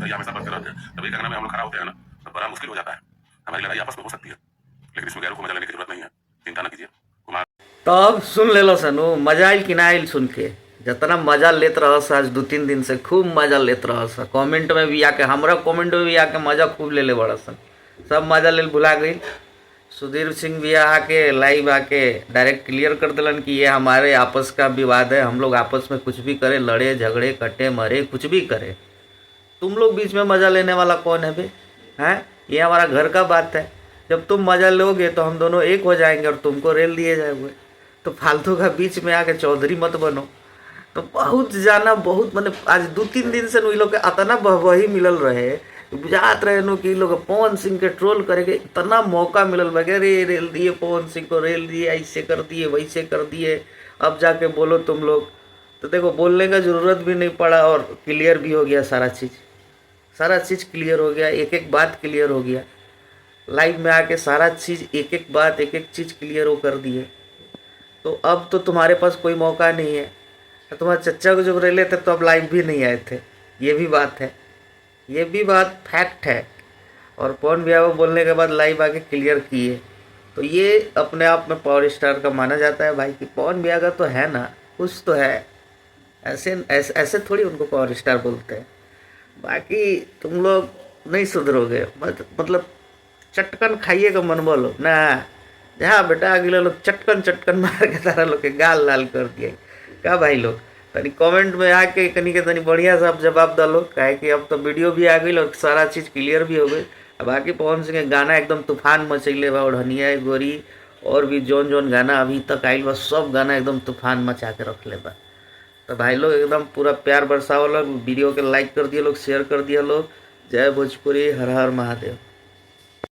भैया हमेशा बचते रहते हैं, तभी कंगना में हम लोग खड़ा होते हैं ना, तो बड़ा मुश्किल हो जाता है। हमारी लड़ाई आपस में हो सकती है, लेकिन इसमें गैरों को मजा लेने की जरूरत नहीं है। चिंता न कीजिए। कुमार तो अब सुन ले लो सनु, मजा आइल कि ना आइल सुन के। जितना मजा लेत रह आज 2-3 दिन से खूब मजा लेत रह। कमेंट में भी आके, हमरा कमेंट में भी आके मजा खूब ले बड़ा सन। सब मजा ले भुला गई। सुधीर सिंह भी आके लाइव आके डायरेक्ट क्लियर कर दिलन कि ये हमारे आपस का विवाद है, हम लोग आपस में कुछ भी करें, लड़े झगड़े कटे मरे कुछ भी करें, तुम लोग बीच में मज़ा लेने वाला कौन है बे? हैं, ये हमारा घर का बात है। जब तुम मज़ा लोगे तो हम दोनों एक हो जाएंगे और तुमको रेल दिए जाएंगे। तो फालतू का बीच में आके चौधरी मत बनो। तो बहुत जाना बहुत मैंने आज 2-3 दिन से लोग के अतना वही मिलल रहे, बुझात रहे नु कि लोग पवन सिंह के ट्रोल करेंगे। इतना मौका मिलल बगैर रेल दिए, पवन सिंह को रेल दिए, ऐसे कर दिए वैसे कर दिए, अब जाके बोलो तुम लोग। तो देखो बोलने का ज़रूरत भी नहीं पड़ा और क्लियर भी हो गया सारा चीज़। सारा चीज़ क्लियर हो गया, एक एक बात क्लियर हो गया। लाइव में आके सारा चीज़ एक एक बात एक एक चीज़ क्लियर हो कर दिए। तो अब तो तुम्हारे पास कोई मौका नहीं है। तो तुम्हारे चच्चा को जब रेले थे तो अब लाइव भी नहीं आए थे, ये भी बात है, ये भी बात फैक्ट है। और पवन भैया को बोलने के बाद लाइव आके क्लियर किए, तो ये अपने आप में पावर स्टार का माना जाता है भाई। कि पवन भैया का तो है ना, कुछ तो है। ऐसे थोड़ी उनको पावर स्टार बोलते हैं। बाकी तुम लोग नहीं सुधरोगे, मतलब चटकन खाइएगा मन बोलो ना। जहाँ बेटा अगले लोग चटकन चटकन मार के तारा लोग के गाल लाल कर दिए। का भाई लोग तनी कमेंट में आके कनी के तनी बढ़िया सा जवाब डालो, काहे कि अब तो वीडियो भी आ गई और सारा चीज़ क्लियर भी हो गई। अब बाकी पवन सिंह के गाना एकदम तूफान मचैले बा, ओढ़निया गोरी और भी जौन जौन गाना अभी तक आइल बा, सब गाना एकदम तूफान मचा के रख ले बा। तो भाई लोग एकदम पूरा प्यार बरसाओ लोग, वीडियो के लाइक कर दिए लोग, शेयर कर दिया लोग। जय भोजपुरी, हर हर महादेव।